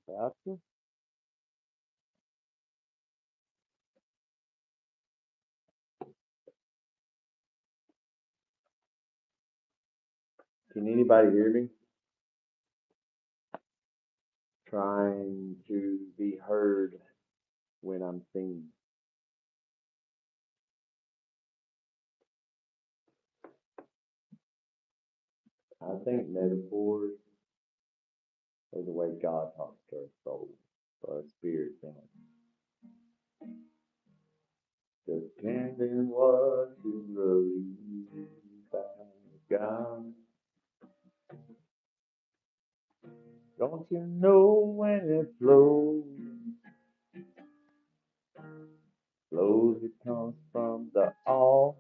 Gotcha. Can anybody hear me? Trying to be heard when I'm singing. I think metaphors are the way God talks to our soul, or our spirit in it. Depending what you believe about God. Don't you know when it flows it comes from the all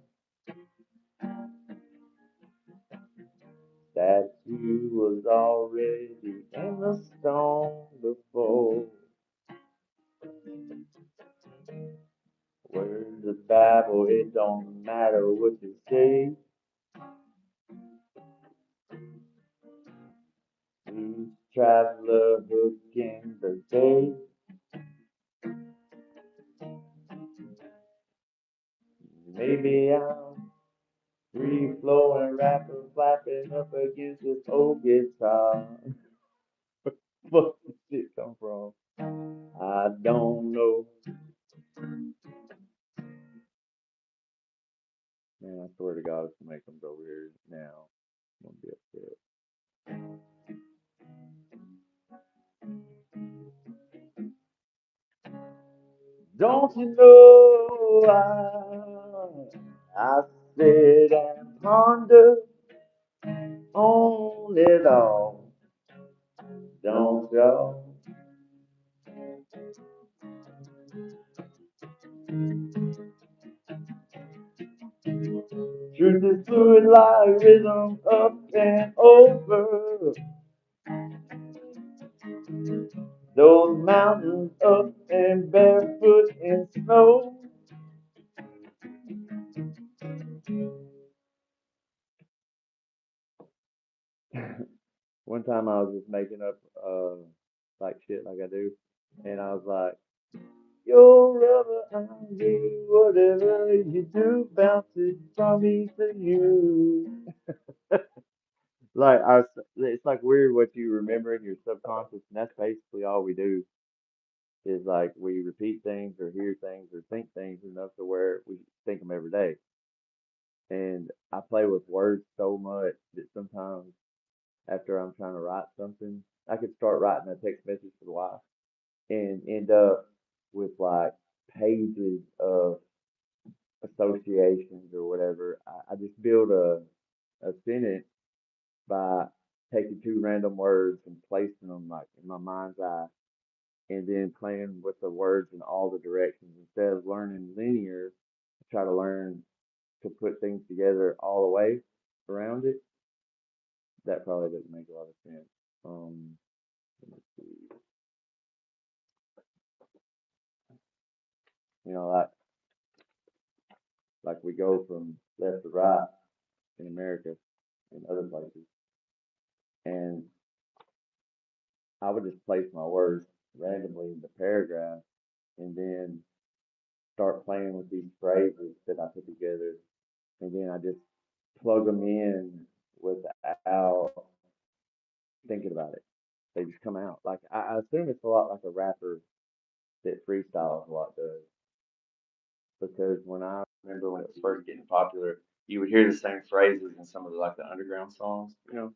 that you was already in the stone before. Word the Bible, it don't matter what you say. Each traveler hook in the day. Maybe I'm free flowing, rapping, flapping up against this old guitar. Where did shit come from? I don't know. Man, I swear to God, it's gonna make them go weird now. I'm gonna be upset. Don't you know I sit and ponder on it all. Don't y'all? Truth is fluid like rhythm up and over. Those mountains up and barefoot in snow. One time I was just making up like shit like I do, and I was like, "Yo, rubber, I'm you, whatever you do, bounces from me to you." Like it's like weird what you remember in your subconscious, and that's basically all we do is like we repeat things or hear things or think things enough to where we think them every day. And I play with words so much that sometimes after I'm trying to write something, I could start writing a text message to the wife and end up with like pages of associations or whatever. I just build a sentence by taking two random words and placing them like in my mind's eye and then playing with the words in all the directions instead of learning linear. I try to learn to put things together all the way around it. That probably doesn't make a lot of sense. Let me see. You know, like we go from left to right in America and other places, and I would just place my words randomly in the paragraph, and then start playing with these phrases that I put together, and then I just plug them in without thinking about it. They just come out. Like I assume it's a lot like a rapper that freestyles a lot does. Because when I remember when it was first getting popular, you would hear the same phrases in some of the like the underground songs, you know.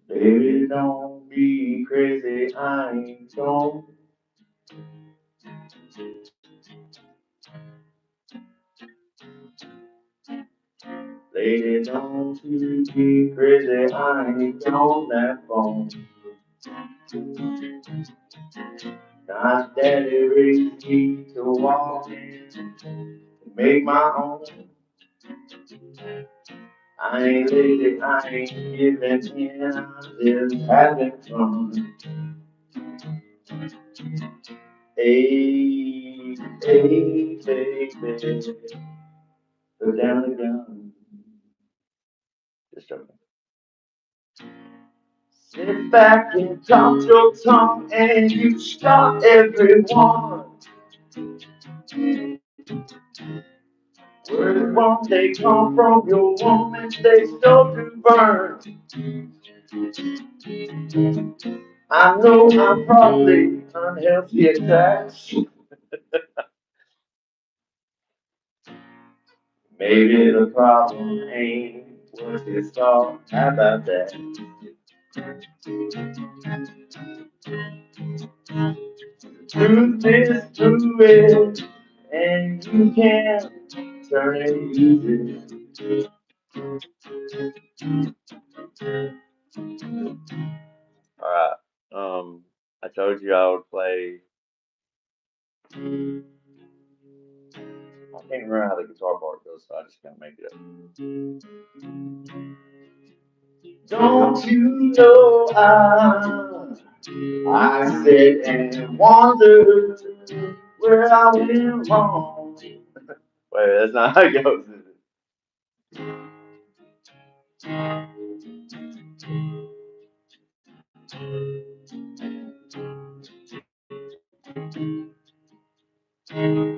Baby, don't be crazy, I ain't gone. Lady, don't you be crazy, I ain't on that phone. Not daddy raised me to walk in, make my own. I ain't lazy, I ain't giving in, I'm just having fun. Hey, hey, baby, put down the gun. Just joking. Sit back and talk your tongue and you stop everyone. Words won't they come from your woman, they start to burn. I know I'm probably unhealthy at times. Maybe the problem ain't what you thought. How about that? Truth is true it, and you can't turn it easy. Alright, I told you I would play. I can't remember how the guitar part goes, so I just gotta make it up. Don't you know I sit and wonder where I went wrong. Wait, that's not how it goes, is it?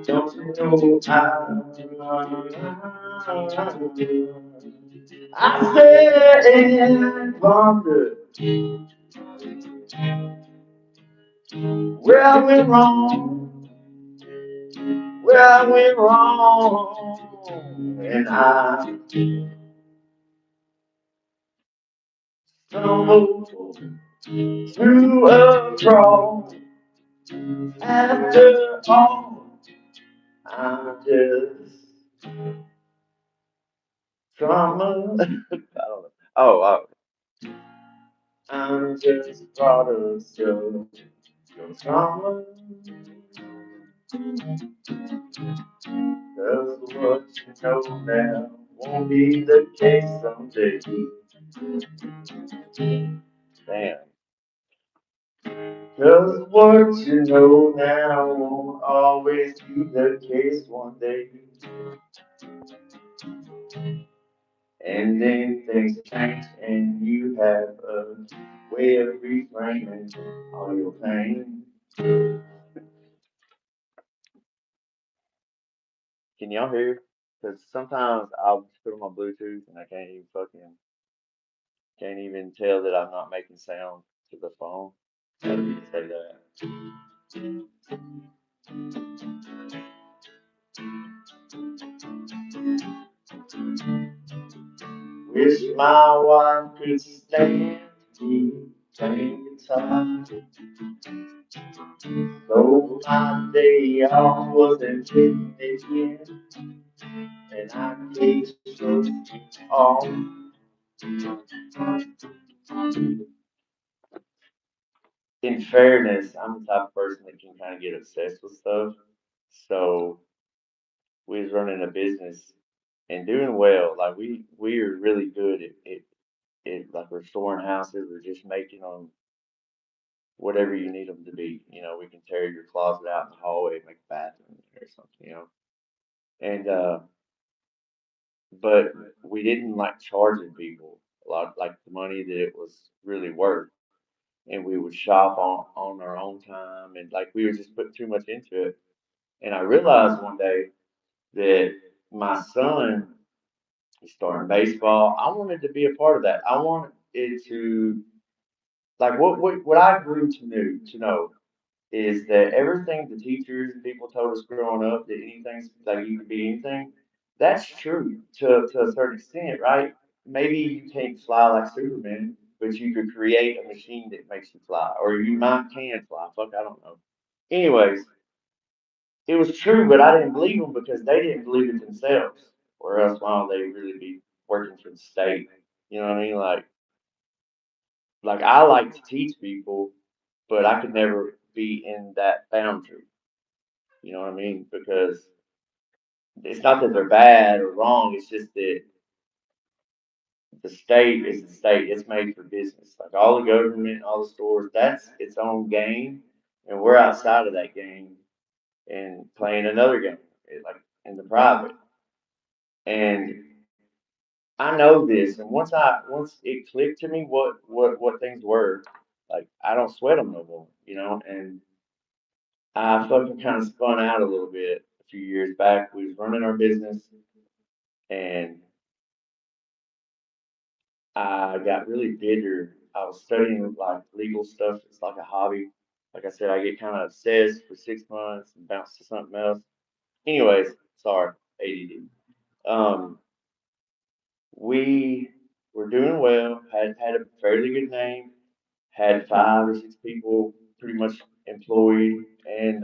Don't you know I sit and wonder where I went wrong, where I went wrong, and I stumbled through a crawl. After all, I'm just trauma. I don't know. Oh, I'm just product of your trauma. Cause what you know now won't be the case someday. Damn. Cause what you know now won't always be the case one day. And then things change and you have a way of reframing all your pain. Can y'all hear? Because sometimes I'll just put on my Bluetooth and I can't even tell that I'm not making sound to the phone. I didn't say that. Wish my wife could stand me playing guitar. So my day off wasn't hitting again, and I gave so all. In fairness, I'm the type of person that can kind of get obsessed with stuff. So we was running a business and doing well. Like we are really good at like restoring houses or just making them whatever you need them to be. You know, we can tear your closet out in the hallway and make a bathroom or something. You know, and but we didn't like charging people a lot like the money that it was really worth. And we would shop on our own time and like we would just put too much into it. And I realized one day that my son is starting baseball. I wanted to be a part of that. I wanted it to like what I grew to know is that everything the teachers and people told us growing up that anything's like you can be anything, that's true to a certain extent, right? Maybe you can't fly like Superman, but you could create a machine that makes you fly, or you might can fly. Fuck, I don't know. Anyways, it was true, but I didn't believe them because they didn't believe it themselves, or else why would they really be working for the state? You know what I mean? Like I like to teach people, but I could never be in that boundary. You know what I mean? Because it's not that they're bad or wrong. It's just that the state is the state. It's made for business. Like all the government, all the stores, that's its own game, and we're outside of that game and playing another game, like in the private. And I know this, and once it clicked to me what things were, like I don't sweat them no more, you know. And I fucking kind of spun out a little bit a few years back. We was running our business, and I got really bitter. I was studying like legal stuff. It's like a hobby. Like I said, I get kind of obsessed for 6 months and bounce to something else. Anyways, sorry, ADD. Um, we were doing well. Had a fairly good name. Had 5 or 6 people pretty much employed, and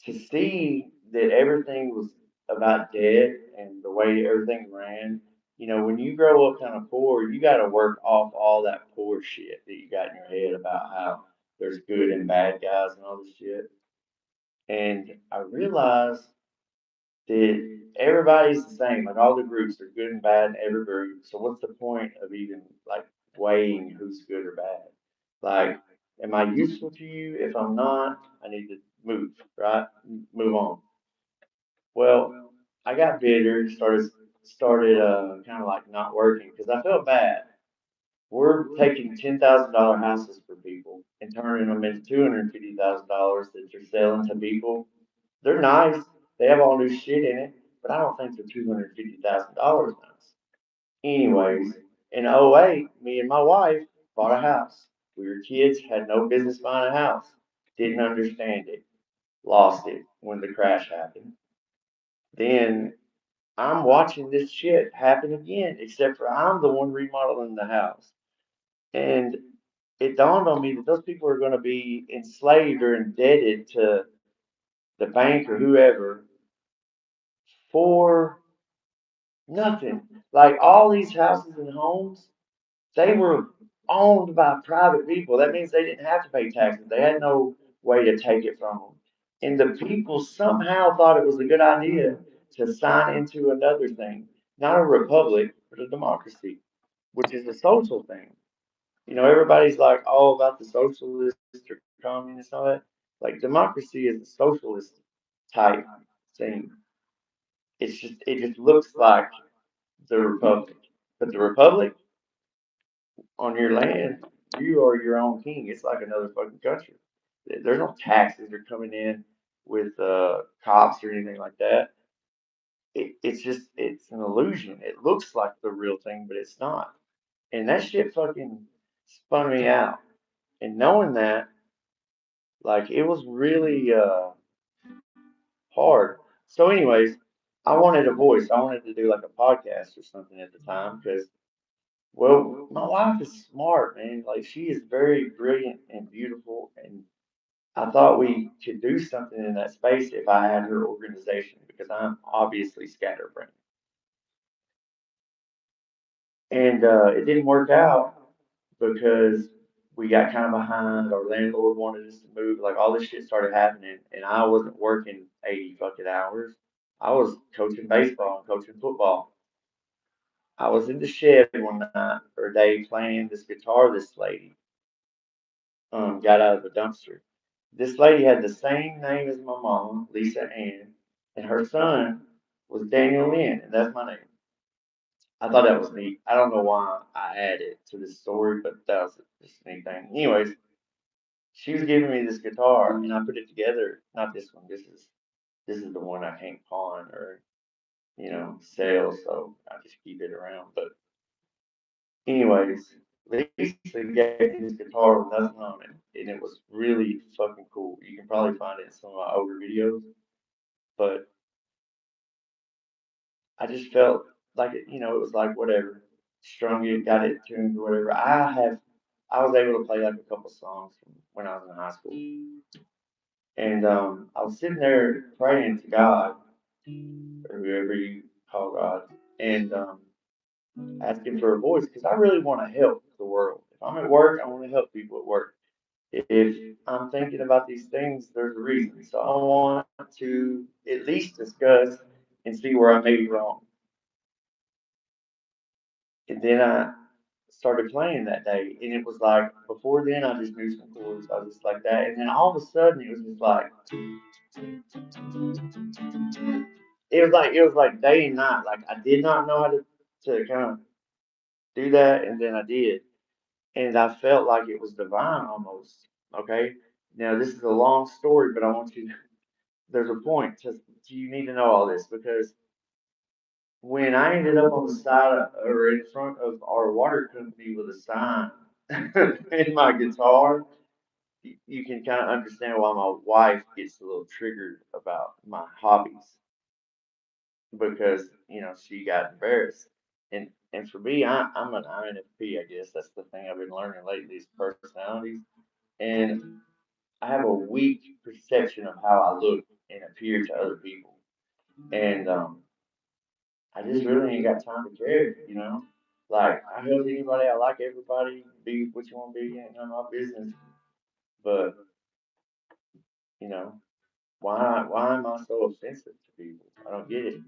to see that everything was about debt and the way everything ran, you know, when you grow up kind of poor, you got to work off all that poor shit that you got in your head about how there's good and bad guys and all this shit. And I realized that everybody's the same. Like all the groups are good and bad in every group. So what's the point of even like weighing who's good or bad? Like, am I useful to you? If I'm not, I need to move, right? Move on. Well, I got bitter, started kind of like not working because I felt bad. We're taking $10,000 houses for people and turning them into $250,000 that you're selling to people. They're nice. They have all new shit in it, but I don't think they're $250,000 nice. Anyways, in '08, me and my wife bought a house. We were kids, had no business buying a house, didn't understand it, lost it when the crash happened. Then I'm watching this shit happen again, except for I'm the one remodeling the house. And it dawned on me that those people are going to be enslaved or indebted to the bank or whoever for nothing. Like all these houses and homes, they were owned by private people. That means they didn't have to pay taxes. They had no way to take it from them. And the people somehow thought it was a good idea to sign into another thing, not a republic, but a democracy, which is a social thing. You know, everybody's like all about the socialist or communist and all that. Like democracy is a socialist type thing. It just looks like the republic. But the republic on your land, you are your own king. It's like another fucking country. There's no taxes that are coming in with cops or anything like that. It's an illusion. It looks like the real thing, but it's not. And that shit fucking spun me out. And knowing that, like, it was really hard. So, anyways, I wanted a voice. I wanted to do like a podcast or something at the time because, well, my wife is smart, man. Like, she is very brilliant and beautiful. And I thought we could do something in that space if I had her organization because I'm obviously scatterbrained. And it didn't work out because we got kind of behind. Our landlord wanted us to move. Like all this shit started happening, and I wasn't working 80 fucking hours. I was coaching baseball and coaching football. I was in the shed one night or a day playing this guitar. This lady got out of the dumpster. This lady had the same name as my mom, Lisa Ann, and her son was Daniel Lynn, and that's my name. I thought that was neat. I don't know why I added to this story, but that was just a neat thing. Anyways, she was giving me this guitar, and I put it together. Not this one. This is the one I can't pawn or sell, so I just keep it around. But anyways, Lisa gave me this guitar with nothing on it, and it was really fucking cool. You can probably find it in some of my older videos, but I just felt like it was like whatever, strung it, got it tuned or whatever. I was able to play like a couple songs from when I was in high school, and I was sitting there praying to God or whoever you call God, and asking for a voice because I really want to help the world. If I'm at work, I want to help people at work. If I'm thinking about these things, there's a reason. So I want to at least discuss and see where I may be wrong. And then I started playing that day, and it was like before then I just knew some chords. I was just like that, and then all of a sudden it was just like it was like day and night. Like I did not know how to kind of do that, and then I did, and I felt like it was divine almost. Okay, now this is a long story, but I want you. There's a point. Just you need to know all this because when I ended up on the side or in front of our water company with a sign in my guitar, you can kind of understand why my wife gets a little triggered about my hobbies because she got embarrassed. And for me, I'm an INFP. I guess that's the thing I've been learning lately is personalities, and I have a weak perception of how I look and appear to other people, and I just really ain't got time to care. Like I help anybody, I like everybody, be what you want to be, ain't none of my business. But you know, why am I so offensive to people? I don't get it.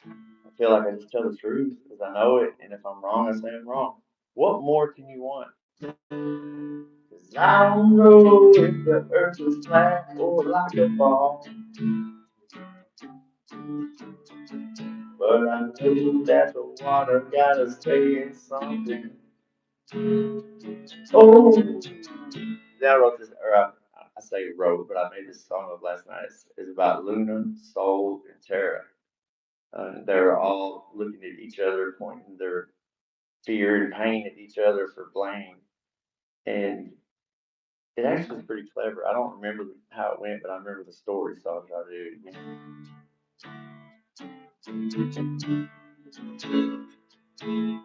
I feel like I just tell the truth because I know it, and if I'm wrong, I say I'm wrong. What more can you want? 'Cause I don't know if the earth is flat or like a ball, but I know that the water gotta stay in something. Oh, yeah, I wrote this, or I say wrote, but I made this song up last night. It's about Luna, Soul, and Tara. They're all looking at each other, pointing their fear and pain at each other for blame. And it actually was pretty clever. I don't remember how it went, but I remember the story, so I'll try to do it again.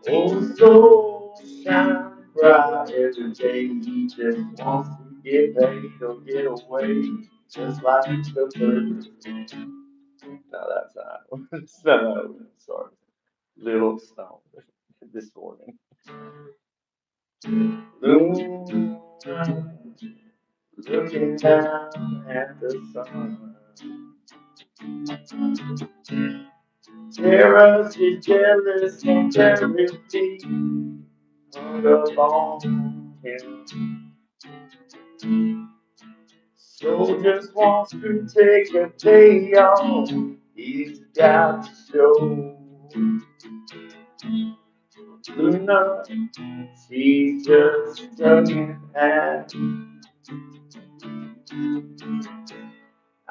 Oh, soul shine bright every day. He just wants to get paid or get away, just like the birds. No, that's not. That's not how it went. Sorry. Little Stone this morning. Luna, looking down at the sun. Sarah's is jealous and charity hung up on him. So just wants to take a day off. He's got to show Luna, she's just tugging at.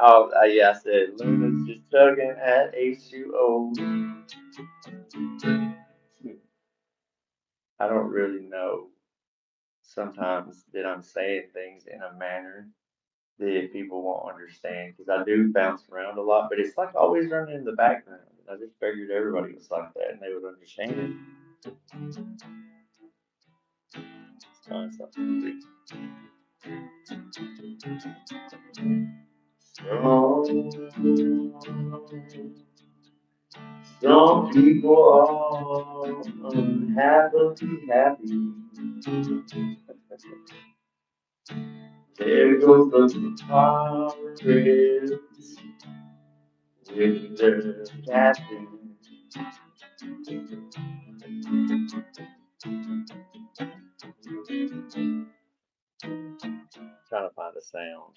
Oh, yeah, I said Luna's just tugging at H2O. I don't really know sometimes that I'm saying things in a manner that people won't understand because I do bounce around a lot, but it's like always running in the background. I just figured everybody was like that and they would understand it. Let's find something some people are unhappily happy. There goes the pirates with their captain. Trying to find a sound.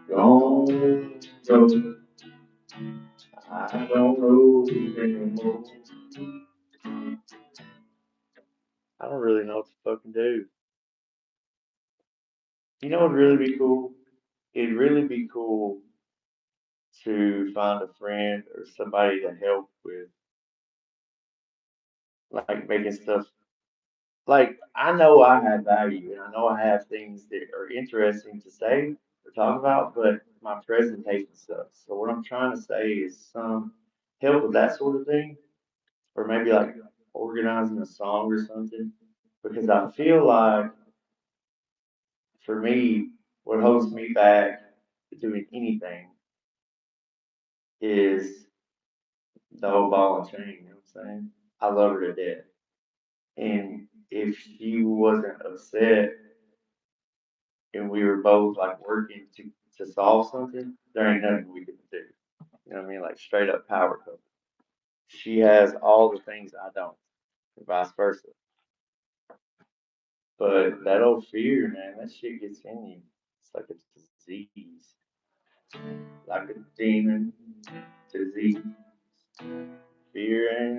Gone, go. I don't know anymore. I don't really know what to fucking do. You know what'd really be cool? It'd really be cool to find a friend or somebody to help with, like making stuff. Like I know I have value and I know I have things that are interesting to say or talk about, but my presentation sucks. So what I'm trying to say is some help with that sort of thing, or maybe like organizing a song or something, because I feel like for me, what holds me back doing anything is the whole ball and chain. You know what I'm saying? I love her to death, and if she wasn't upset and we were both like working to solve something, there ain't nothing we can do. You know what I mean? Like straight up power couple. She has all the things I don't, and vice versa. But that old fear, man, that shit gets in you. It's like a disease, like a demon disease. Fear and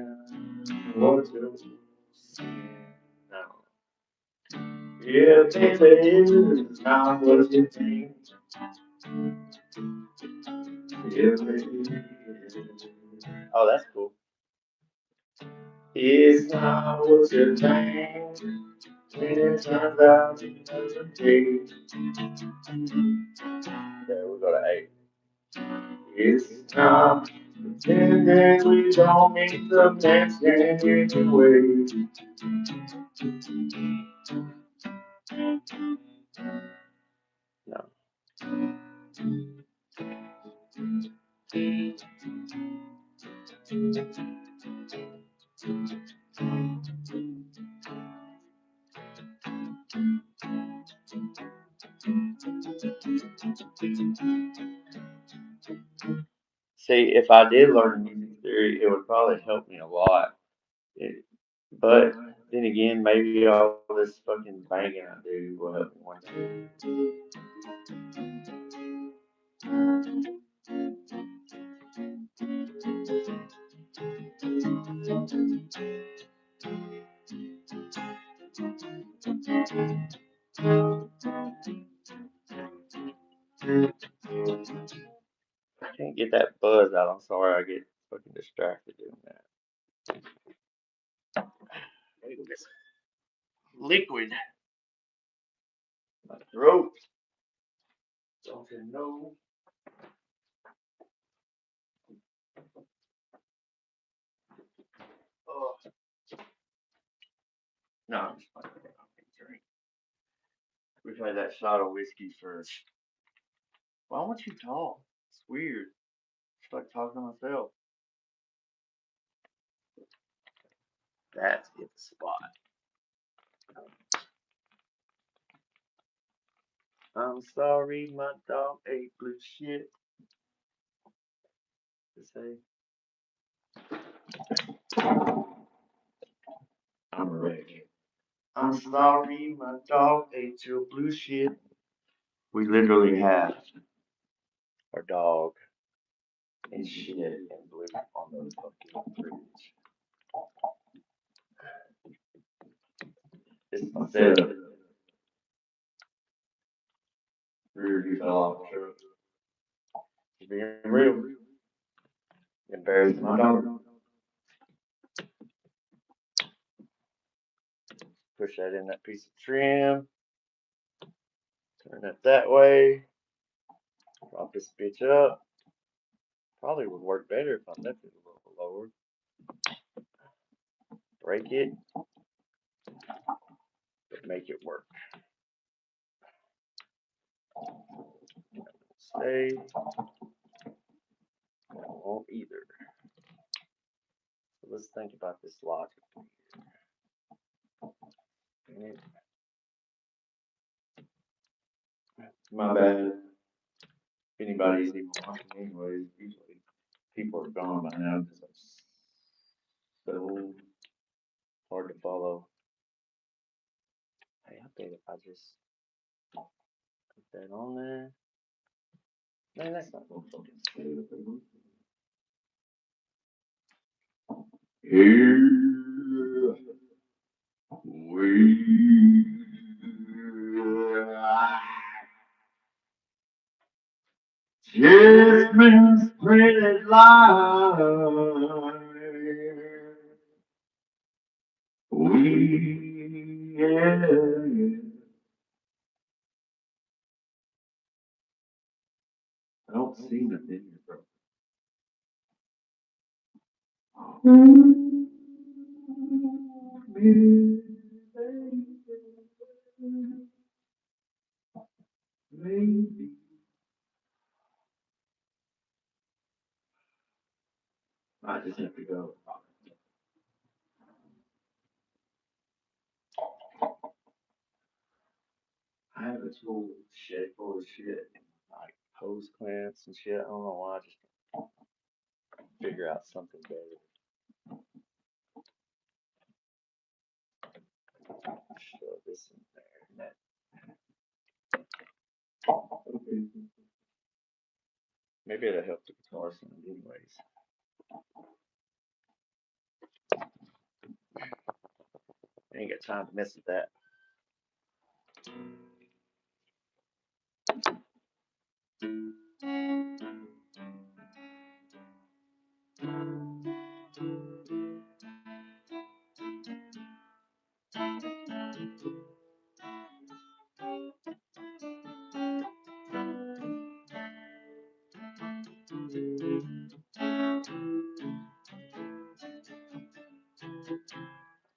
what to no. Yeah, baby, it's not what you think. Yeah, baby. Oh, that's cool. It's not what you think. And it turns out another day. Okay, we'll go to 8. It's not pretending we don't mean to mention anyway. No. See, if I did learn music theory, it would probably help me a lot. It, but then again, maybe all this fucking banging I do will help me one day. I can't get that buzz out. I'm sorry, I get fucking distracted doing that. I need to get some liquid. My throat. Don't you know? Oh. No, I'm just fucking drink. We've had that shot of whiskey first. Why won't you talk? It's weird. It's like talking to myself. That's the spot. I'm sorry, my dog ate blue shit. To say, I'm ready. I'm sorry, my dog ate your blue shit. We literally have our dog and shit and blue on the fucking fridge. It's my setup. Rear view fell off the truck. Just being real. Embarrassing my dog. Push that in that piece of trim. Turn that way. Prop this bitch up. Probably would work better if I left it a little lower. Break it. But make it work. Stay. Won't either. So let's think about this logic. My bad. If anybody's even watching anyways, usually people are gone by now because I'm so hard to follow. Hey, I bet if I just put that on there. Man, that's not gonna fucking save it. Here we just been printed line. I don't see nothing here, bro. Maybe. I just have to go. I I have a tool shed full of shit, like hose clamps and shit. I don't know why. I just figure out something better. Shove this in there. Maybe it'll help the guitar sound, anyways. I ain't got time to mess with that.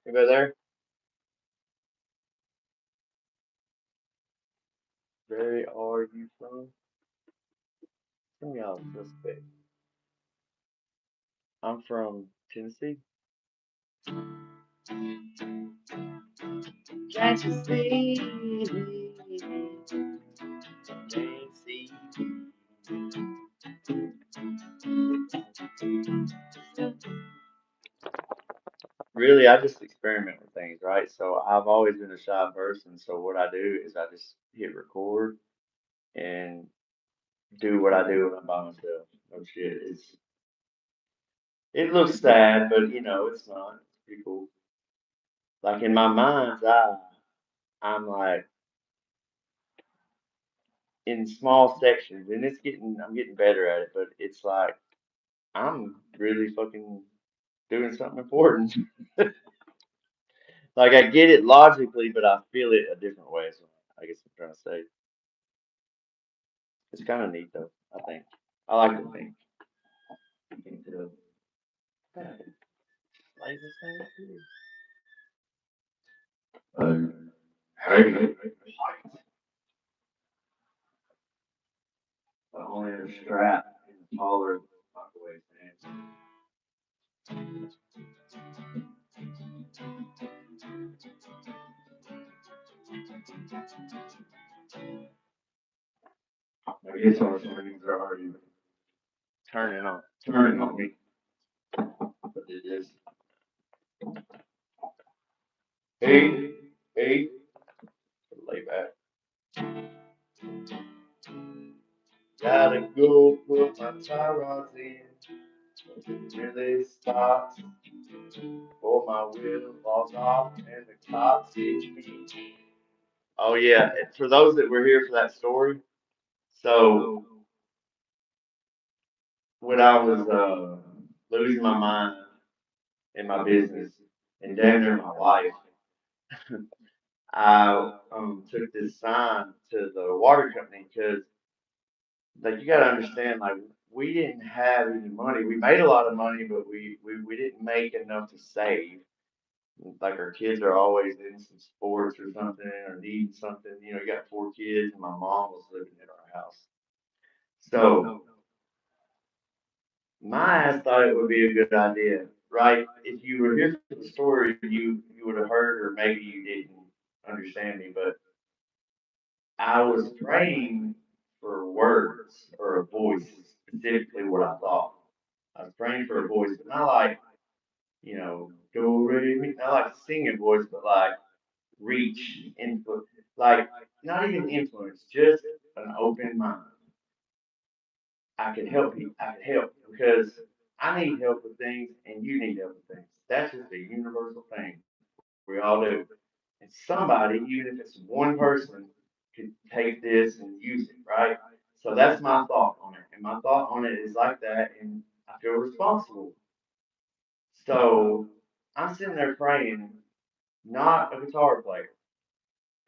Anybody there? Where are you from? Some of y'all suspect. I'm from Tennessee. Can't you see? Can't see. Really, I just experiment with things, right? So I've always been a shy person. So what I do is I just hit record and do what I do when I'm by myself. Oh shit, it looks sad, but it's not. It's pretty cool. Like in my mind's eye, I'm like in small sections, and I'm getting better at it, but it's like I'm really fucking doing something important. Like I get it logically, but I feel it a different way. So I guess I'm trying to say it's kind of neat though. I think I like to think. Into play this thing here. Hey, but only a strap and taller microwave fan. My guitar strings are already turning on me. But it is. Hey, hey, lay back. Gotta go put my tie rods in. Really stop before my wheel falls off and the cops hit me. Oh yeah, for those that were here for that story, so when I was losing my mind in my business and damn near my life, I took this sign to the water company because like you got to understand like we didn't have any money. We made a lot of money, but we didn't make enough to save. Like our kids are always in some sports or something or needing something. You got 4 kids, and my mom was living in our house. So my ass thought it would be a good idea, right? If you were here for the story, you would have heard, or maybe you didn't understand me, but I was praying for words or a voice, specifically what I thought. I was praying for a voice, but not like, do re mi, not like singing voice, but like reach, input, like not even influence, just an open mind. I can help you. I can help because I need help with things and you need help with things. That's just a universal thing. We all do. And somebody, even if it's one person, could take this and use it, right? So that's my thought on it. And my thought on it is like that, and I feel responsible. So I'm sitting there praying, not a guitar player.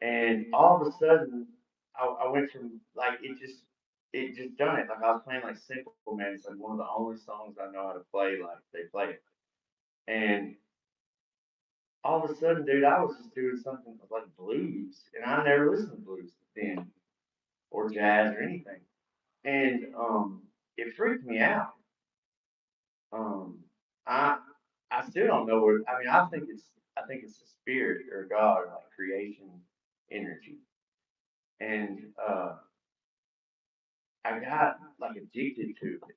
And all of a sudden, I went from like it just done it. Like I was playing like Simple Man. It's like one of the only songs I know how to play like they play it. And all of a sudden, dude, I was just doing something like blues, and I never listened to blues then, or jazz or anything. And it freaked me out. Um, I I still don't know what. I mean, I think it's a spirit or God or like creation energy. And I got like addicted to it.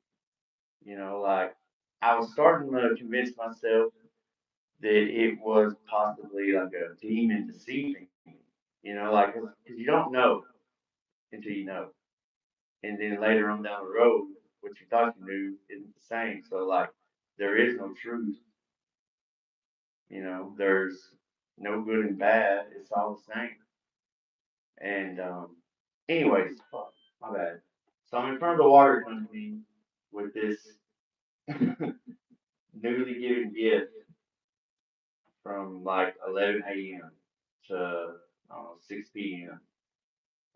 Like I was starting to convince myself that it was possibly like a demon deceiving me. Like because you don't know until you know, and then later on down the road, what you thought you knew isn't the same. So like there is no truth. There's no good and bad. It's all the same. And anyways, fuck, my bad. So I'm in front of the water company with this newly given gift from like 11 a.m. to I don't know 6 p.m.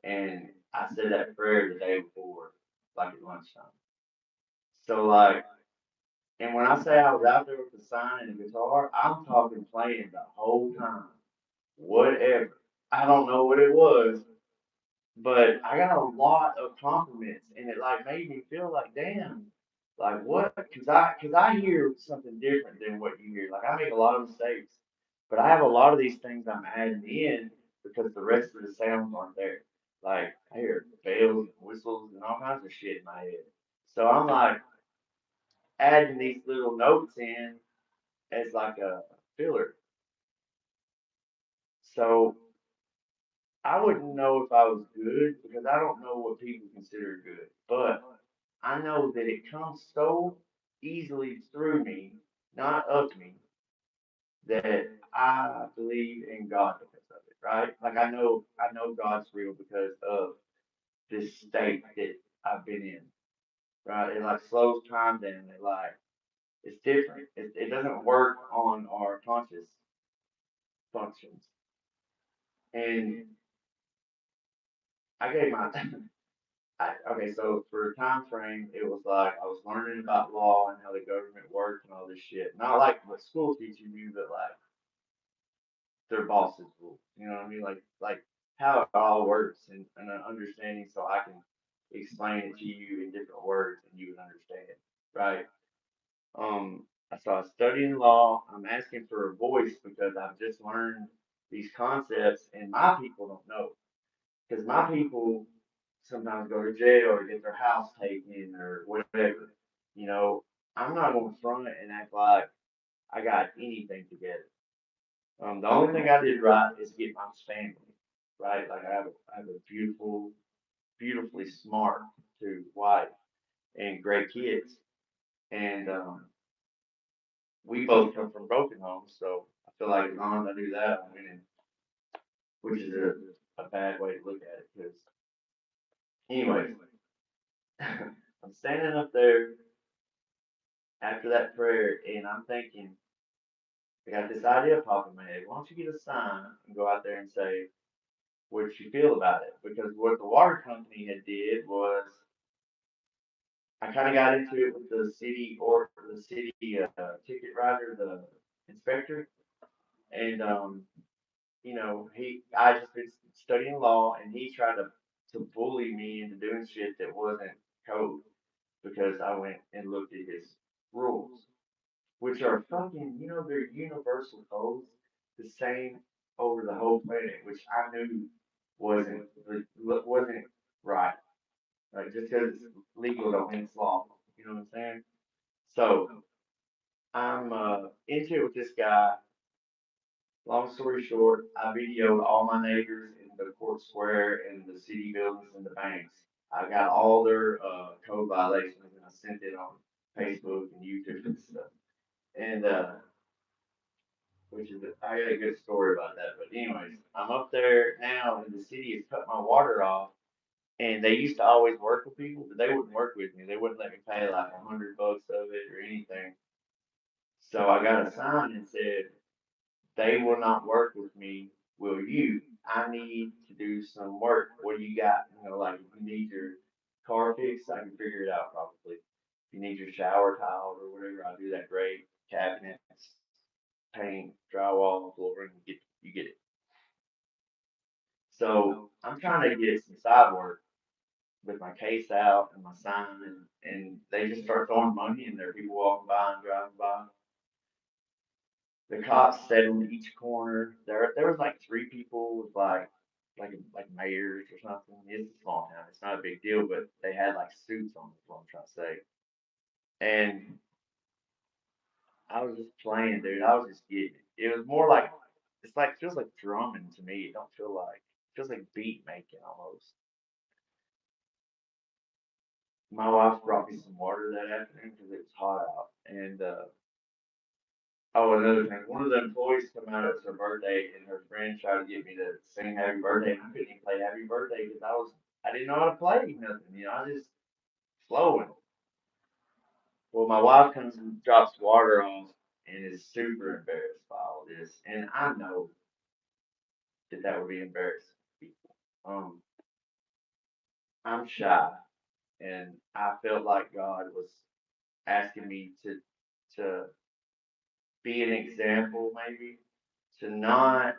And I said that prayer the day before, like at lunchtime. So like, and when I say I was out there with the sign and the guitar, I'm talking playing the whole time, whatever. I don't know what it was, but I got a lot of compliments, and it like made me feel like, damn, like what? Cause I hear something different than what you hear. Like I make a lot of mistakes, but I have a lot of these things I'm adding in because the rest of the sounds aren't there. Like I hear bells, and whistles, and all kinds of shit in my head. So I'm like adding these little notes in as like a filler. So I wouldn't know if I was good because I don't know what people consider good. But I know that it comes so easily through me, not of me, that I believe in God because of it, right? Like I know God's real because of this state that I've been in, right? It like slows time down. It like it's different. It doesn't work on our conscious functions. And I gave my okay, so for time frame, it was like I was learning about law and how the government worked and all this shit. Not like what school teaches you, but like their bosses rules. You know what I mean? Like how it all works and an understanding so I can explain it to you in different words and you would understand, right? Um, so I was studying law. I'm asking for a voice because I've just learned these concepts and my people don't know. Because my people sometimes go to jail or get their house taken or whatever. You know, I'm not going to front and act like I got anything together. The only thing I did right is get my family right. Like I have a beautiful, beautifully smart two wife and great kids, and we both come from broken homes. So I feel like as long as I do that, I'm winning, which is a bad way to look at it. Because anyways, I'm standing up there after that prayer, and I'm thinking, I got this idea popping in my head. Why don't you get a sign and go out there and say what you feel about it? Because what the water company had did was, I kind of got into it with the city or the city ticket writer, the inspector, and I just been studying law, and he tried to bully me into doing shit that wasn't code because I went and looked at his rules, which are fucking, they're universal codes, the same over the whole planet, which I knew wasn't wasn't right. Like just because it's legal don't mean it's lawful. You know what I'm saying? So I'm into it with this guy. Long story short, I videoed all my neighbors in the court square and the city buildings and the banks. I got all their code violations and I sent it on Facebook and YouTube and stuff. And which is I got a good story about that. But anyways, I'm up there now, and the city has cut my water off. And they used to always work with people, but they wouldn't work with me. They wouldn't let me pay like $100 of it or anything. So I got a sign that said, "They will not work with me. Will you? I need to do some work. What do you got? Like if you need your car fixed, I can figure it out probably. If you need your shower tile or whatever, I'll do that. Great. Cabinets, paint, drywall, flooring, you get it." So I'm trying to get some side work with my case out and my sign, and they just start throwing money in there. People walking by and driving by. The cops sat in each corner. There was like three people with like like mayors or something. It's a small town. It's not a big deal, but they had like suits on. Is what I'm trying to say. And I was just playing, dude. I was just getting it. It was more like it's like feels like drumming to me. It don't feel like it feels like beat making almost. My wife brought me some water that afternoon because it was hot out. And oh, another thing, one of the employees come out. It was her birthday, and her friend tried to get me to sing Happy Birthday. And I couldn't even play Happy Birthday because I didn't know how to play nothing. I just flowing. Well, my wife comes and drops water on and is super embarrassed by all this, and I know that would be embarrassing for people. I'm shy, and I felt like God was asking me to be an example, maybe to not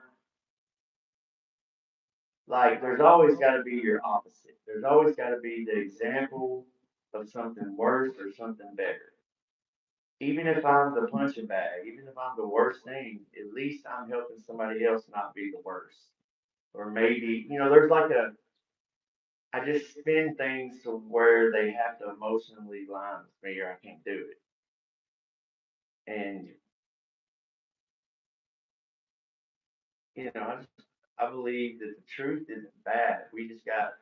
like. There's always got to be your opposite. There's always got to be the example of something worse or something better. Even if I'm the punching bag, even if I'm the worst thing, at least I'm helping somebody else not be the worst. Or maybe, there's like I just spin things to where they have to emotionally line with me or I can't do it. And, I believe that the truth isn't bad. We just got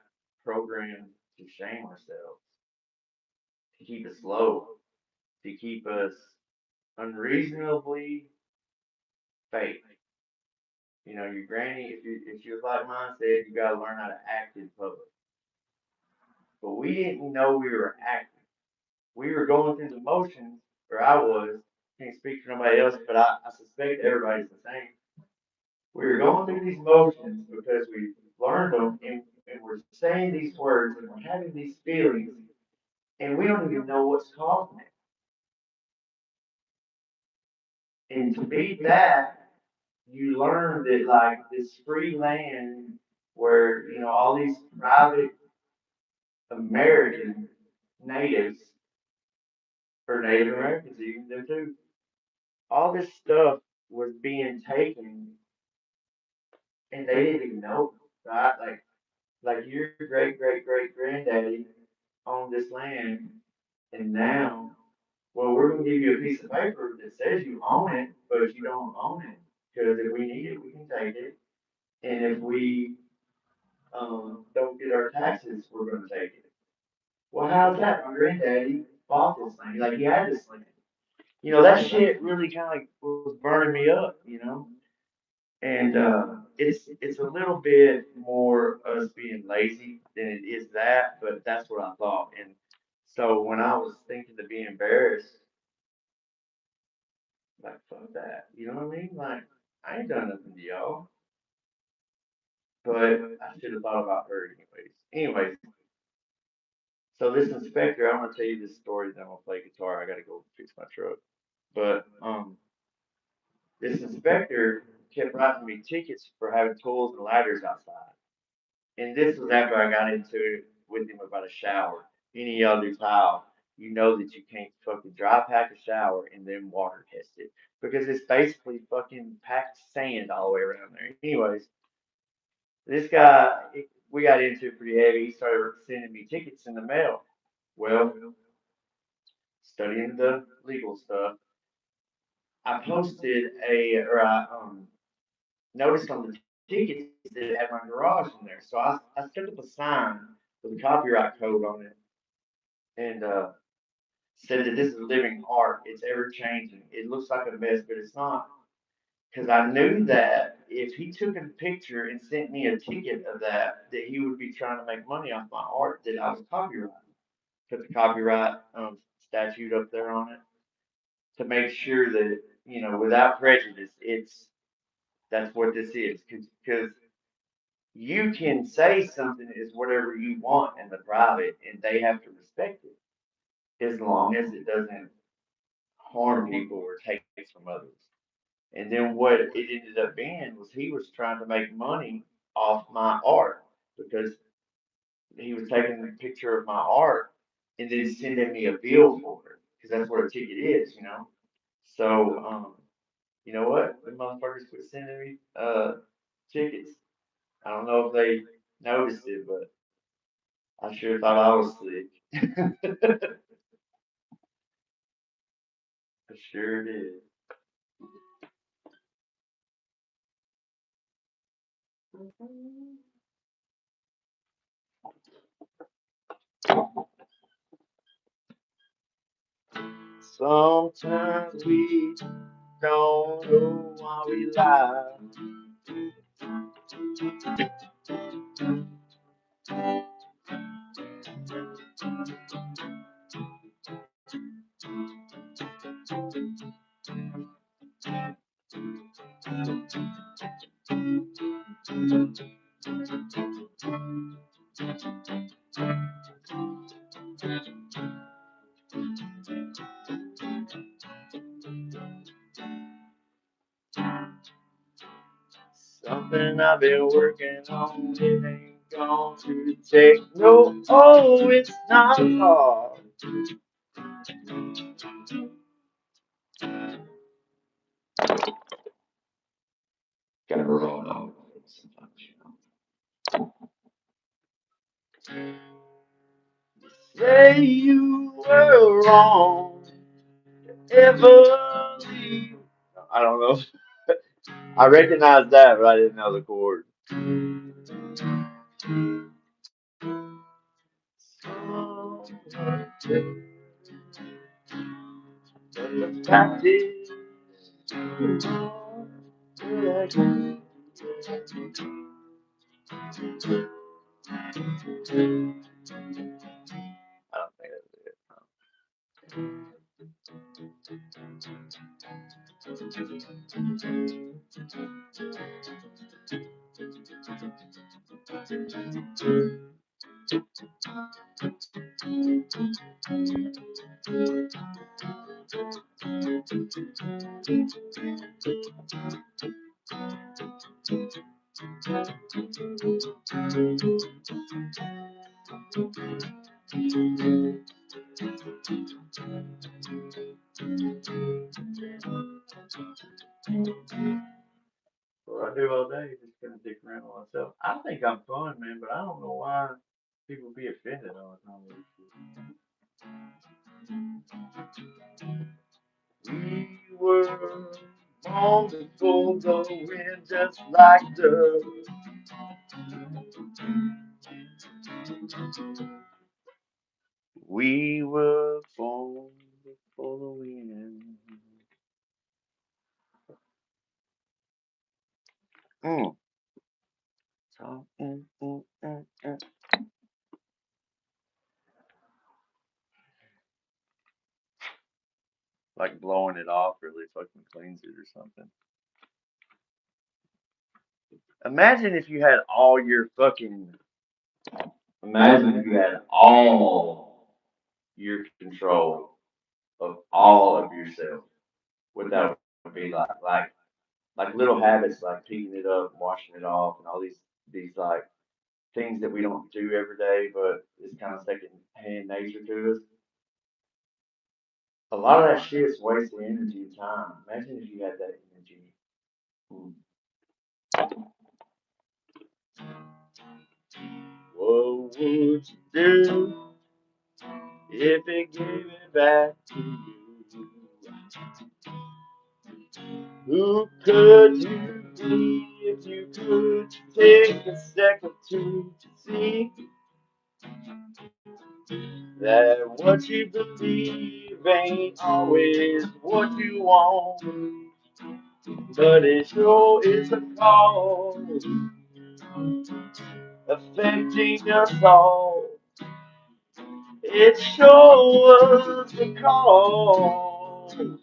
programmed to shame ourselves, to keep us low, to keep us unreasonably fake. Your granny, if you was like mine, said you gotta learn how to act in public. But we didn't know we were acting. We were going through the motions, or I was. Can't speak for nobody else, but I suspect everybody's the same. We were going through these motions because we learned them, and we're saying these words, and we're having these feelings, and we don't even know what's causing it. And to beat that, you learn that like this free land where all these private American natives or Native Americans, even them too, all this stuff was being taken, and they didn't even know, right? Like your great granddaddy owned this land, and now, well, we're gonna give you a piece of paper that says you own it, but you don't own it because if we need it, we can take it, and if we don't get our taxes, we're gonna take it. Well, how's that? My granddaddy bought this land, like he had this land. That shit really kind of was burning me up. And it's a little bit more us being lazy than it is that, but that's what I thought. And so when I was thinking to be embarrassed, like fuck that, you know what I mean? Like I ain't done nothing to y'all, but I should have thought about her anyways. Anyways, so this inspector, I'm gonna tell you this story, then I'm gonna play guitar. I gotta go fix my truck. But this inspector kept writing me tickets for having tools and ladders outside. And this was after I got into it with him about a shower. Any other tile, you know that you can't fucking dry pack a shower and then water test it because it's basically fucking packed sand all the way around there. Anyways, this guy, we got into it pretty heavy. He started sending me tickets in the mail. Well, studying the legal stuff, I posted or I noticed on the tickets that it had my garage in there. So I stuck up a sign with a copyright code on it and said that this is living art. It's ever changing. It looks like a mess, but it's not. Because I knew that if he took a picture and sent me a ticket of that he would be trying to make money off my art that I was copyrighting. Put the copyright statute up there on it to make sure that without prejudice, that's what this is. Because you can say something is whatever you want in the private, and they have to respect it as long as it doesn't harm people or take from others. And then what it ended up being was he was trying to make money off my art because he was taking a picture of my art and then sending me a bill for it because that's what a ticket is. So, you know what? The motherfuckers quit sending me tickets. I don't know if they noticed it, but I sure thought I was sick. I sure did. Sometimes we don't know why we lie. Something I've been working on, it ain't going to take no, oh, it's not hard. Gotta roll on sometimes, Say you were wrong, ever leave. I don't know. I recognize that, but I didn't know the chord. The fact is, I don't think that's it. What I do all day is just kind of dick around with myself. I think I'm fun, man, but I don't know why people be offended all the time. We were born before the wind, just like the. We were born before the wind. Mm. So, like blowing it off really fucking cleans it or something. Imagine if you had all your fucking. Imagine if you had all your control of all of yourself. What that would be like little habits like picking it up, washing it off, and all these like things that we don't do every day, but it's kind of second hand nature to us. A lot of that shit's wasting energy and time. Imagine if you had that energy. Hmm. What would you do if it gave it back to you? Who could you be if you could take a second to see that what you believe ain't always what you want, but it sure is a cause affecting us all. It sure was a cause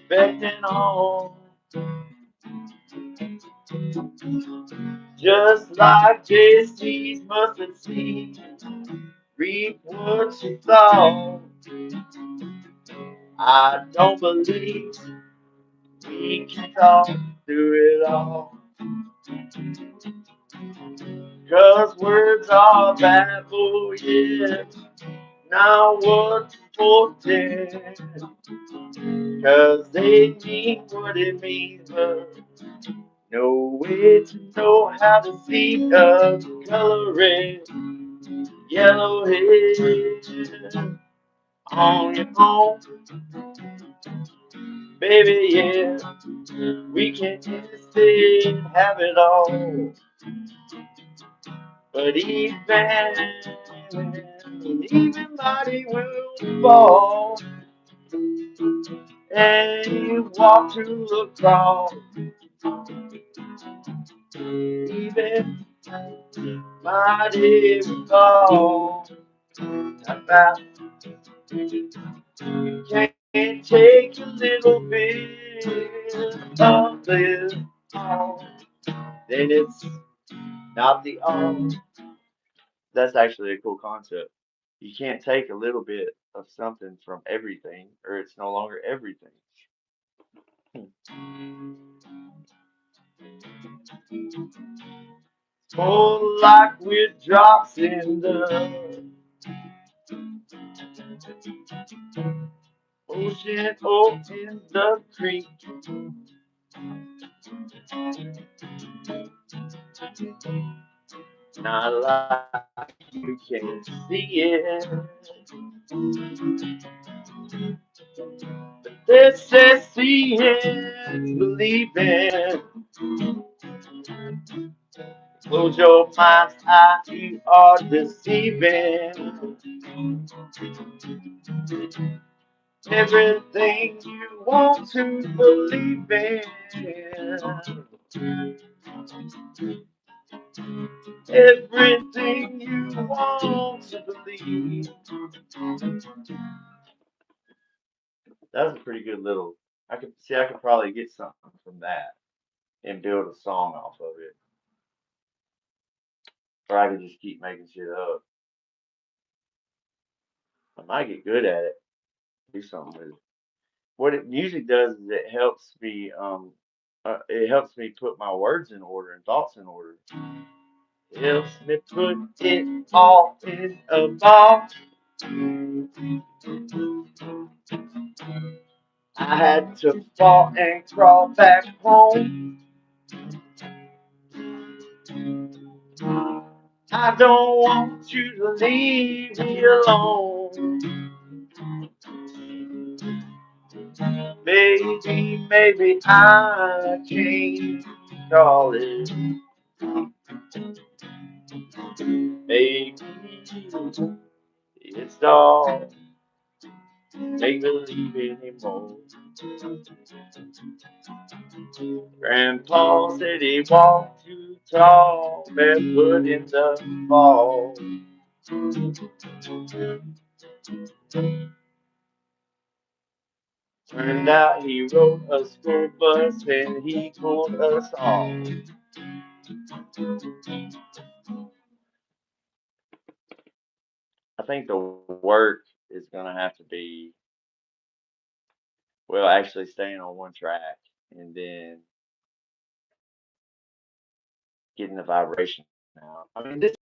affecting all. Just like Jesse's mustard seed, reap what you thought. I don't believe we can talk through it all. 'Cause words are babble, yeah, now what's important? 'Cause they mean what it means, but No way to know how to see the color red, yellow head on your own. Baby, yeah, we can stay and have it all. But even body will fall, and you walk to across. Even body will fall. About you can't take a little bit of this all, then it's not the all. That's actually a cool concept. You can't take a little bit of something from everything, or it's no longer everything. Oh, like we're drops in the ocean or in the creek. Not like you can see it. But this says seeing, believing. Close your mind's eye, you are deceiving. Everything you want to believe in. Everything you want to believe. That was a pretty good little. I could probably get something from that and build a song off of it, or I could just keep making shit up. I might get good at it. Do something with it. What it music does is it helps me put my words in order and thoughts in order. It helps me put it all in a ball. I had to fall and crawl back home. I don't want you to leave me alone. Maybe I can call it. Maybe it's all make believe anymore. Grandpa said he walked too tall, barefoot in the fall. Turned out he rode a school bus and he pulled us all. I think the work is gonna have to be, well, actually staying on one track and then getting the vibration out. I mean, this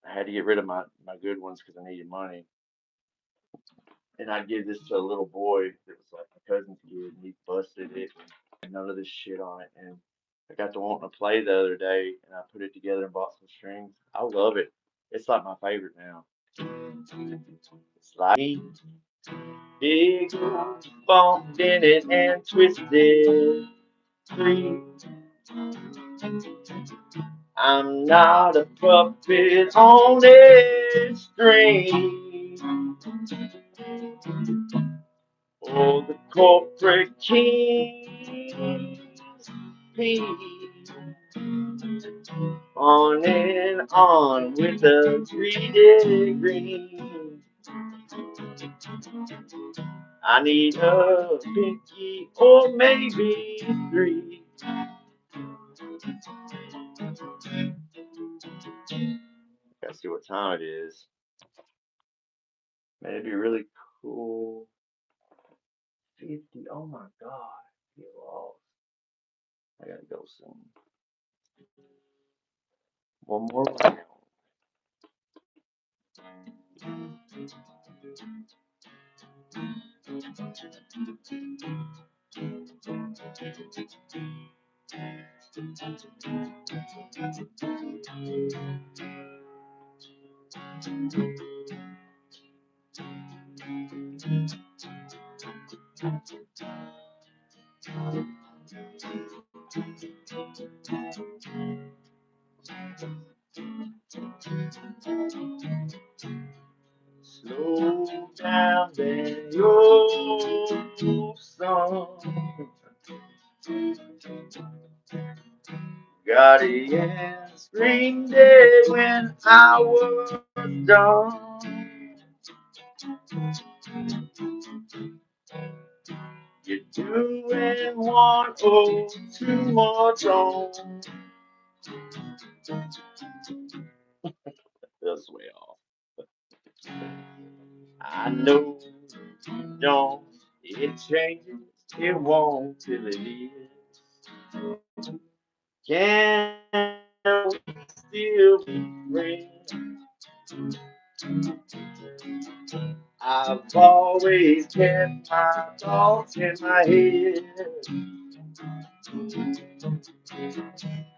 I had to get rid of my good ones because I needed money, and I gave this to a little boy that was like my cousin's kid, and he busted it and had none of this shit on it, and I got to wanting to play the other day, and I put it together and bought some strings. I love it. It's like my favorite now. It's like me, big bumped in it and twisted free. I'm not a puppet on a string. Oh, the corporate king's peace. On and on with the 3 degree. I need a pinky or maybe 3. Gotta see what time it is. Man, it'd be really cool. 50. Oh my god. Get lost. I gotta go soon. One more round. Slow down, Daniel, son. Got a screen dead when I was done. You're doing one or two more songs. That's way off. I know you don't. It changes. It won't till it is. Can we still be friends? I've always kept my thoughts in my head,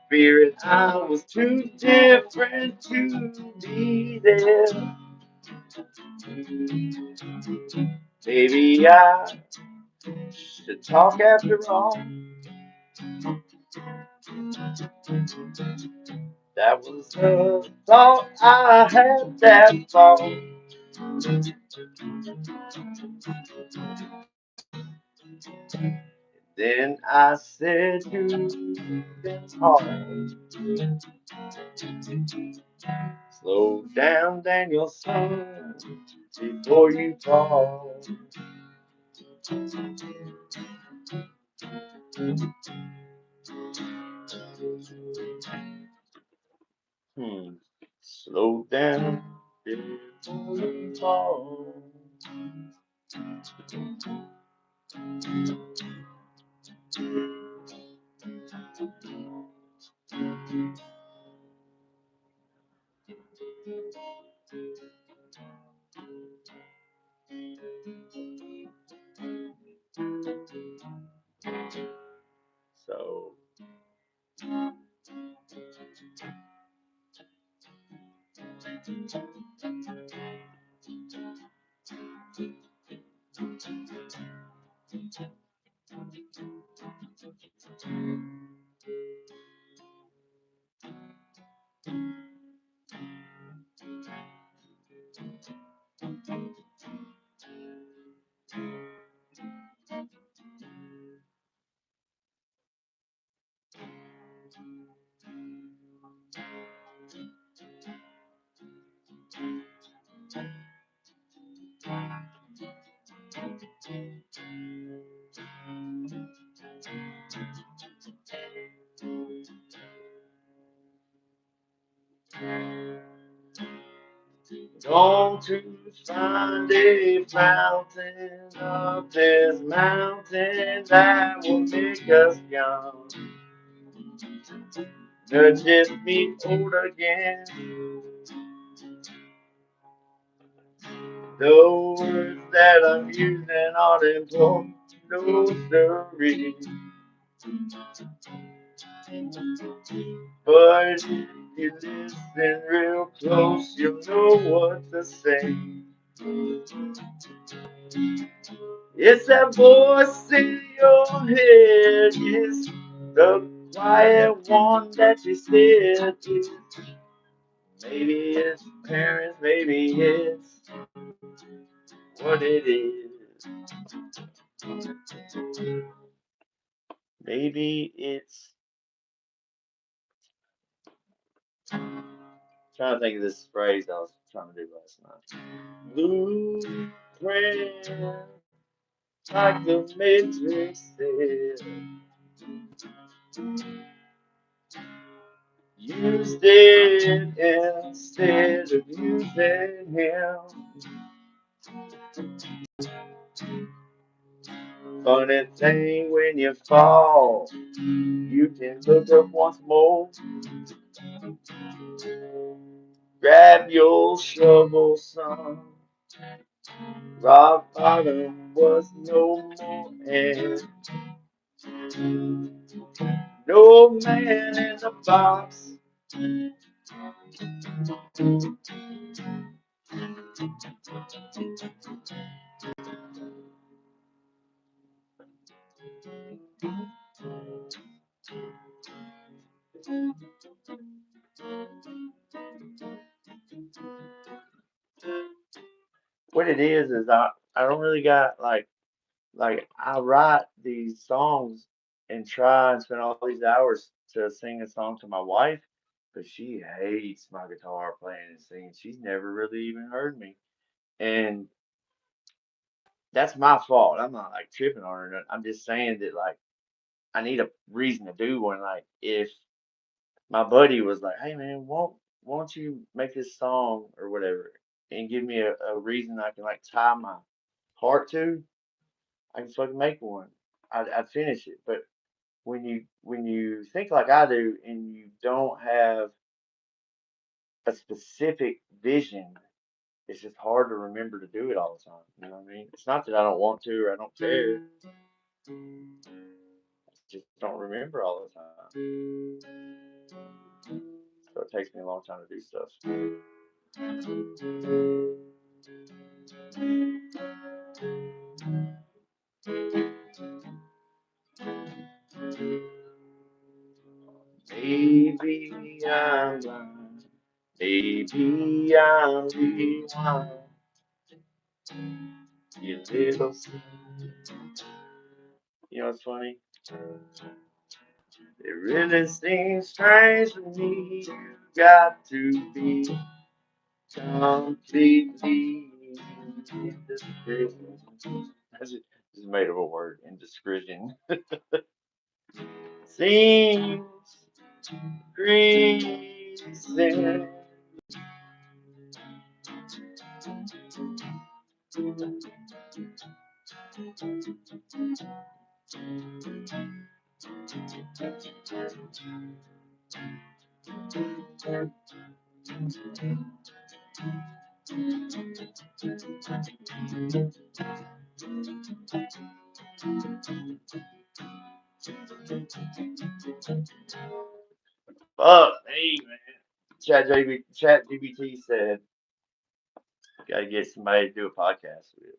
fearing I was too different to be there. Maybe I should talk after all. That was the thought I had that fall. Then I said you've been hard. Slow down, Daniel, son, before you fall. Slow down before you fall. So, going to find a fountain up this mountain that will make us young. Nudge me old again. The words that I'm using are important, no story. But if you listen real close, you'll know what to say. It's that voice in your head, it's the quiet one that you said is. Maybe it's parents, maybe it's what it is. Maybe it's, trying to think of this phrase I was trying to do last night. Blueprint, like the Matrix said. Used it instead of using him. Funny thing, when you fall, you can look up once more. Grab your shovel, son. Rock bottom was no more, and no man in the box. What it is I don't really got like I write these songs and try and spend all these hours to sing a song to my wife, but she hates my guitar playing and singing. She's never really even heard me. And that's my fault. I'm not like tripping on her. I'm just saying that like I need a reason to do one. Like if my buddy was like, "Hey man, won't you make this song or whatever and give me a reason I can like tie my heart to, I can fucking make one. I'd finish it." But when you think like I do and you don't have a specific vision, it's just hard to remember to do it all the time. You know what I mean? It's not that I don't want to or I don't care. I just don't remember all the time. So it takes me a long time to do stuff. Maybe I'm blind. Maybe I'm rewind. You little. You know what's funny? It really seems strange to me. You got to be completely indiscretion. I just made up a word, indiscretion. Seems crazy. Fuck me, man. ChatGPT said, gotta get somebody to do a podcast with.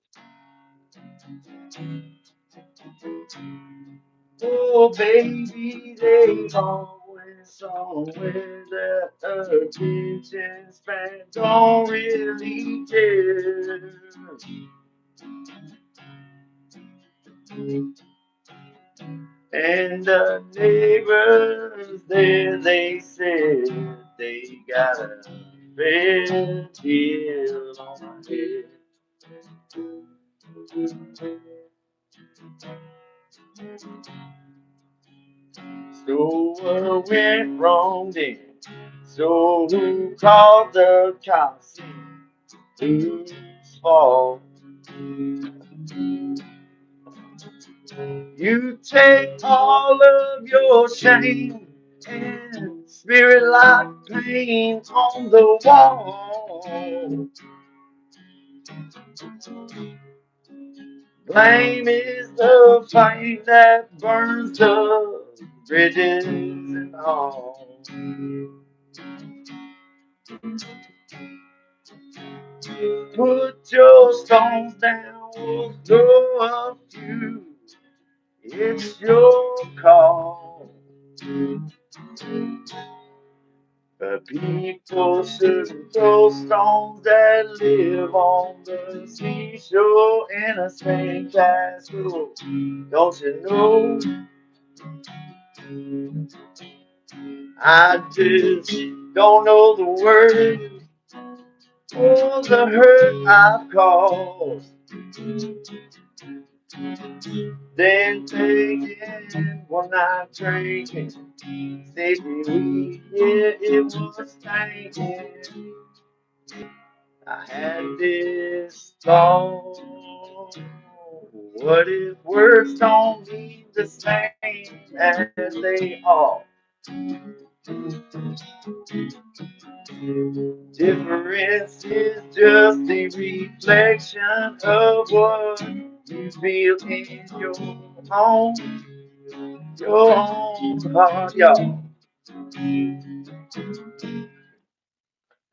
Oh, baby, they always somewhere that attention span don't really care. And the neighbors there, they said they got a fair deal on my head. So what went wrong then? So who called the cops? Whose fault? You take all of your shame and spirit like pain on the wall. Blame is the flame that burns the bridges and all. Put your stones down, we'll throw a few. It's your call. But people shouldn't throw stones that live on the seashore in a sandcastle. Don't you know? I just don't know the word for the hurt I've caused. Then taking one night drinking, safety weed, yeah, it was thinking. I had this thought, what if words don't mean the same as they ought? Difference is just a reflection of what you feel in your own heart, y'all.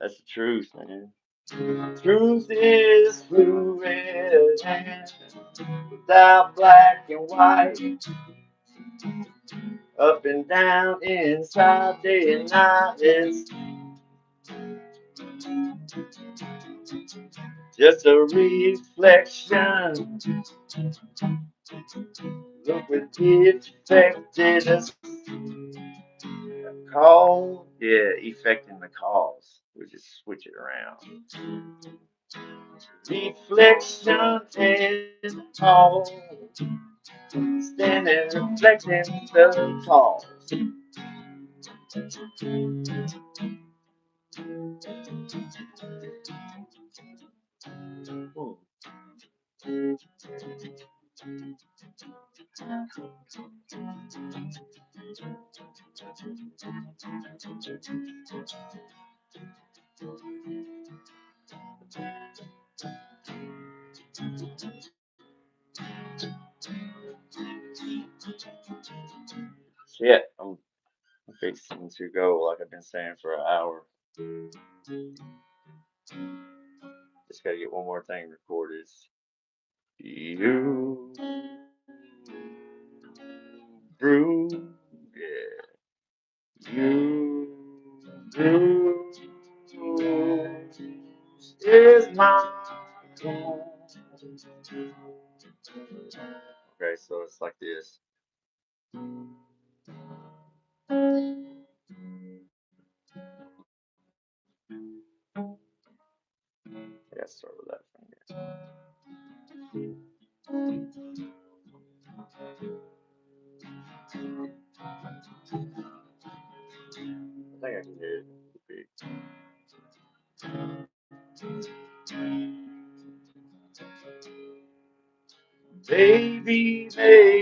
That's the truth, man. Truth is fluid and without black and white, up and down, inside, day and night. It's just a reflection. Look what it affected us. Cause, yeah, effecting the cause. We just switch it around. Reflection and cause. Standing reflecting the cause. Shit, I'm fixing to go like I've been saying for an hour. Just gotta get one more thing recorded. You brew, yeah. You brew is my home. Okay, so it's like this. I gotta start with that finger. I think I can get it. Maybe, maybe,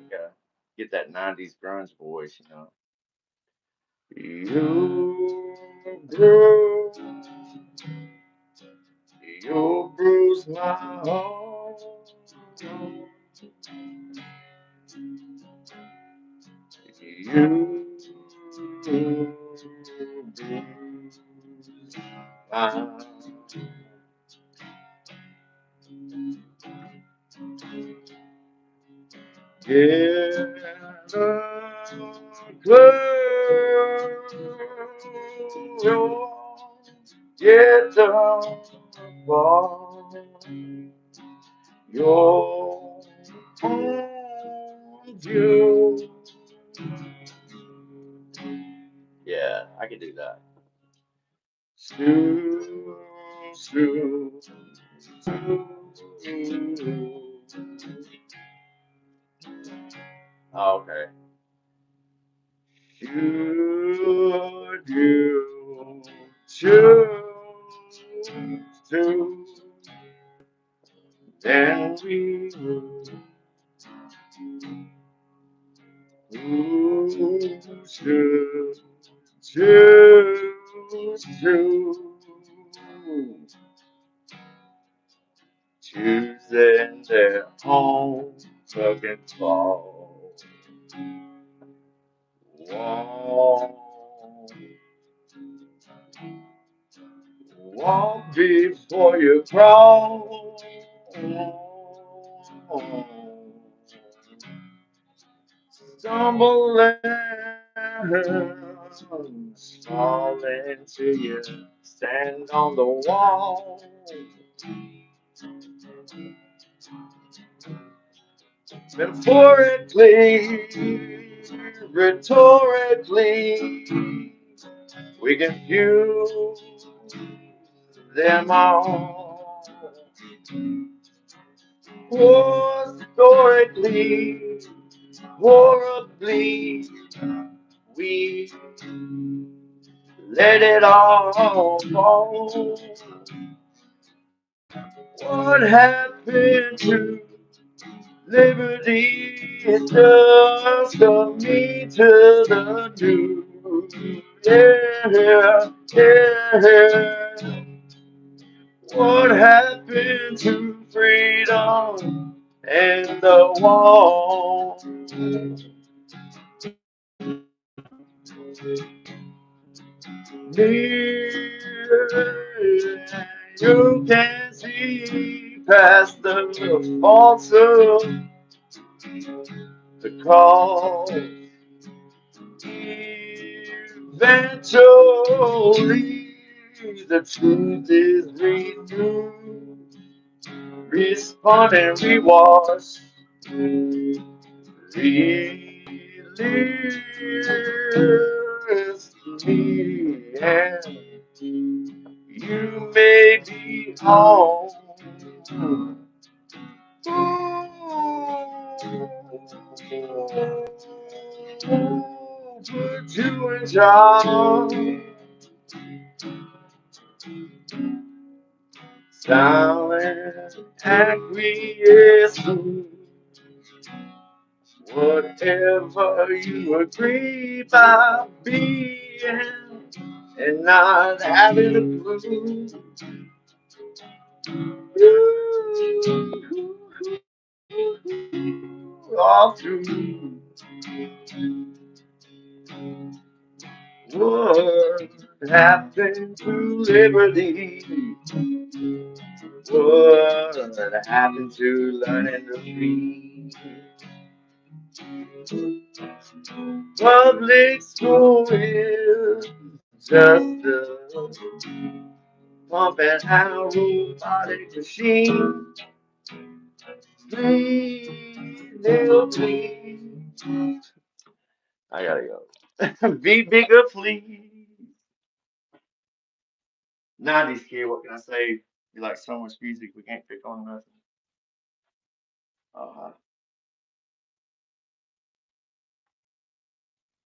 gotta get that 90s grunge voice, you know. You you bruise my heart. You bruise my heart. Get get down, you're on you. Yeah, I can do that. Stew, stew, stew. Okay. Should you choose to, then we will choose to choosing their own fucking fault. Walk before you crawl. Stumble and fall into you. Stand on the wall. Metaphorically, rhetorically, we confuse them all. Historically, horribly, we let it all fall. What happened to Liberty is just a me to the new. Yeah, yeah. What happened to freedom and the wall? You can see past the faults of the cause. Eventually, the truth is renewed. Respond and rewash. Release me and you may be home. Put you in charge. Silent acquiescence. Whatever you agree by being and not having a clue. All through what happened to liberty? What happened to learning to read? Public school is just a pump and out robotic machine. Please, little please. I gotta go. Be bigger, please. 90s kid, what can I say? You like so much music, we can't pick on nothing.